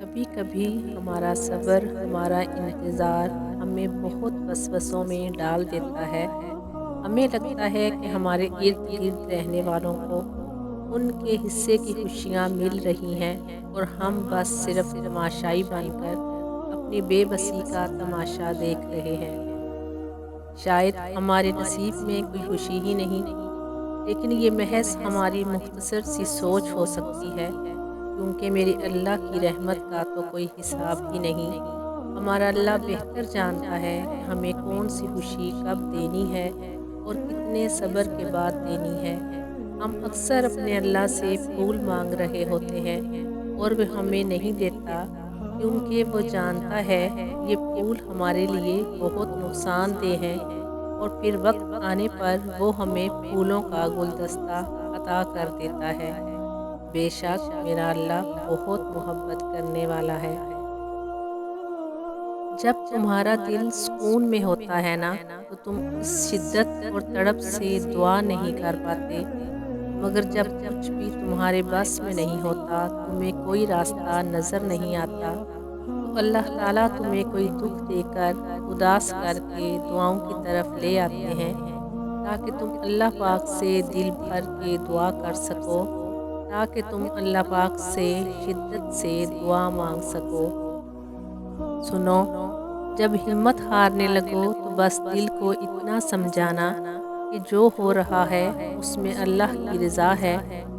کبھی کبھی ہمارا صبر، ہمارا انتظار ہمیں بہت وسوسوں میں ڈال دیتا ہے۔ ہمیں لگتا ہے کہ ہمارے ارد گرد رہنے والوں کو ان کے حصے کی خوشیاں مل رہی ہیں اور ہم بس صرف تماشائی بن کر اپنی بے بسی کا تماشا دیکھ رہے ہیں۔ شاید ہمارے نصیب میں کوئی خوشی ہی نہیں، لیکن یہ محض ہماری مختصر سی سوچ ہو سکتی ہے، کیونکہ میری اللہ کی رحمت کا تو کوئی حساب ہی نہیں۔ ہمارا اللہ بہتر جانتا ہے کہ ہمیں کون سی خوشی کب دینی ہے اور کتنے صبر کے بعد دینی ہے۔ ہم اکثر اپنے اللہ سے پھول مانگ رہے ہوتے ہیں اور وہ ہمیں نہیں دیتا، کیونکہ وہ جانتا ہے یہ پھول ہمارے لیے بہت نقصان دہ ہیں، اور پھر وقت آنے پر وہ ہمیں پھولوں کا گلدستہ عطا کر دیتا ہے۔ بے شک میرا اللہ بہت محبت کرنے والا ہے۔ جب تمہارا دل سکون میں ہوتا ہے نا، تو تم اس شدت اور تڑپ سے دعا نہیں کر پاتے، مگر جب کچھ بھی تمہارے بس میں نہیں ہوتا، تمہیں کوئی راستہ نظر نہیں آتا، تو اللہ تعالیٰ تمہیں کوئی دکھ دے کر، اداس کر کے دعاؤں کی طرف لے آتے ہیں، تاکہ تم اللہ پاک سے دل بھر کے دعا کر سکو، تاکہ تم اللہ پاک سے شدت سے دعا مانگ سکو۔ سنو، جب ہمت ہارنے لگو تو بس دل کو اتنا سمجھانا کہ جو ہو رہا ہے اس میں اللہ کی رضا ہے،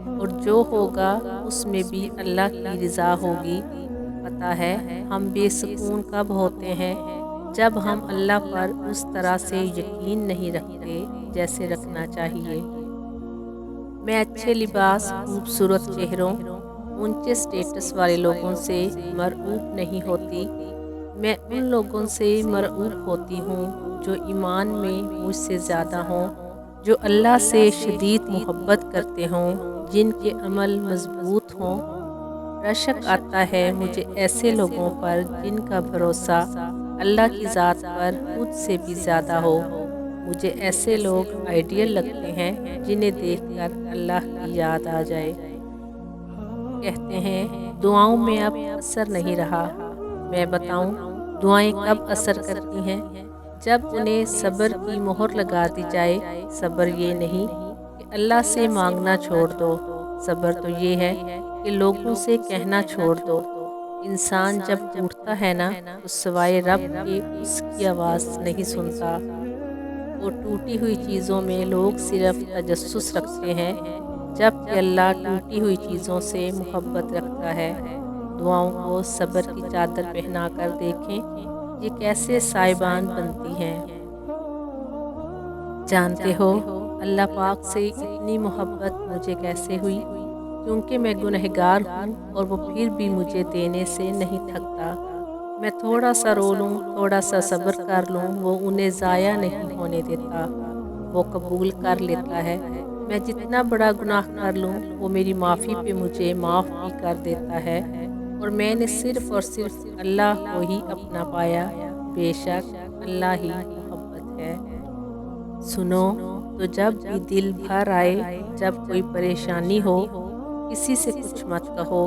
اور جو ہوگا اس میں بھی اللہ کی رضا ہوگی۔ پتہ ہے ہم بے سکون کب ہوتے ہیں؟ جب ہم اللہ پر اس طرح سے یقین نہیں رکھتے جیسے رکھنا چاہیے۔ میں اچھے لباس، خوبصورت چہروں، اونچے سٹیٹس والے لوگوں سے مرعوب نہیں ہوتی، میں ان لوگوں سے مرعوب ہوتی ہوں جو ایمان میں مجھ سے زیادہ ہوں، جو اللہ سے شدید محبت کرتے ہوں، جن کے عمل مضبوط ہوں۔ رشک آتا ہے مجھے ایسے لوگوں پر جن کا بھروسہ اللہ کی ذات پر خود سے بھی زیادہ ہو۔ مجھے ایسے لوگ آئیڈیل لگتے ہیں جنہیں دیکھ کر اللہ کی یاد آ جائے۔ کہتے ہیں دعاؤں میں اب اثر نہیں رہا۔ میں بتاؤں دعائیں کب اثر کرتی ہیں؟ جب انہیں صبر کی مہر لگا دی جائے۔ صبر یہ نہیں کہ اللہ سے مانگنا چھوڑ دو، صبر تو یہ ہے کہ لوگوں سے کہنا چھوڑ دو۔ انسان جب ٹوٹتا ہے نا، تو سوائے رب کے اس کی آواز نہیں سنتا، اور ٹوٹی ہوئی چیزوں میں لوگ صرف تجسس رکھتے ہیں، جبکہ اللہ ٹوٹی ہوئی چیزوں سے محبت رکھتا ہے۔ دعاؤں کو صبر کی چادر پہنا کر دیکھیں، یہ کیسے سائبان بنتی ہیں۔ جانتے ہو اللہ پاک سے اتنی محبت مجھے کیسے ہوئی؟ کیونکہ میں گنہگار ہوں، اور وہ پھر بھی مجھے دینے سے نہیں تھکتا۔ میں تھوڑا سا رو لوں، تھوڑا سا صبر کر لوں، وہ انہیں ضائع نہیں ہونے دیتا، وہ قبول کر لیتا ہے۔ میں جتنا بڑا گناہ کر لوں، وہ میری معافی پہ مجھے معاف بھی کر دیتا ہے، اور میں نے صرف اور صرف اللہ کو ہی اپنا پایا۔ بے شک اللہ ہی محبت ہے۔ سنو، تو جب بھی دل بھر آئے، جب کوئی پریشانی ہو، کسی سے کچھ مت کہو،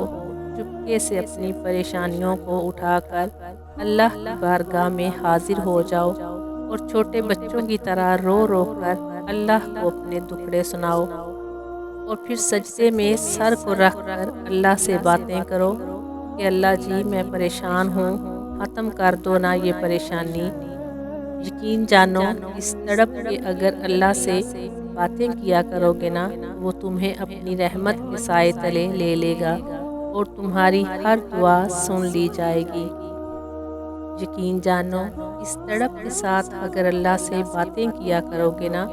چپکے سے اپنی پریشانیوں کو اٹھا کر اللہ کی بارگاہ میں حاضر ہو جاؤ، اور چھوٹے بچوں کی طرح رو رو کر اللہ کو اپنے دکھڑے سناؤ، اور پھر سجدے میں سر کو رکھ کر اللہ سے باتیں کرو کہ اللہ جی میں پریشان ہوں، ختم کر دو نا یہ پریشانی۔ یقین جانو اس تڑپ کے اگر اللہ سے باتیں کیا کرو گے نا، وہ تمہیں اپنی رحمت کے سائے تلے لے لے گا، اور تمہاری ہر دعا سن لی جائے گی۔ یقین جانو اس تڑپ کے ساتھ اگر اللہ سے باتیں کیا کرو گے نا،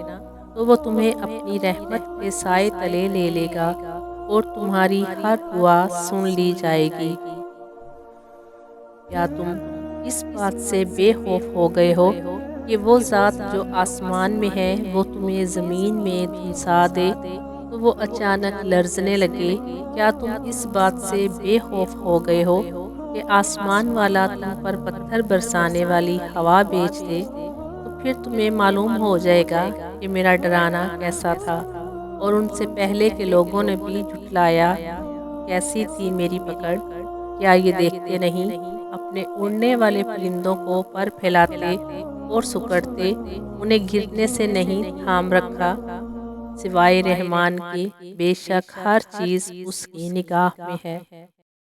تو وہ تمہیں اپنی رحمت کے سائے تلے لے لے گا، اور تمہاری ہر دعا سن لی جائے گی۔ کیا تم اس بات سے بے خوف ہو گئے ہو کہ وہ ذات جو آسمان میں ہے وہ تمہیں زمین میں دھنسا دے تو وہ اچانک لرزنے لگے؟ کیا تم اس بات سے بے خوف ہو گئے ہو کہ آسمان والا تم پر پتھر برسانے والی ہوا بھیج دے؟ تو پھر تمہیں معلوم ہو جائے گا کہ میرا ڈرانا کیسا تھا، اور ان سے پہلے کے لوگوں نے بھی جھٹلایا کیسی تھی میری پکڑ۔ کیا یہ دیکھتے نہیں اپنے اڑنے والے پرندوں کو پر پھیلاتے اور سکڑتے انہیں گرنے سے نہیں تھام رکھا سوائے رحمان کے، بے شک ہر چیز اس کی نگاہ میں ہے۔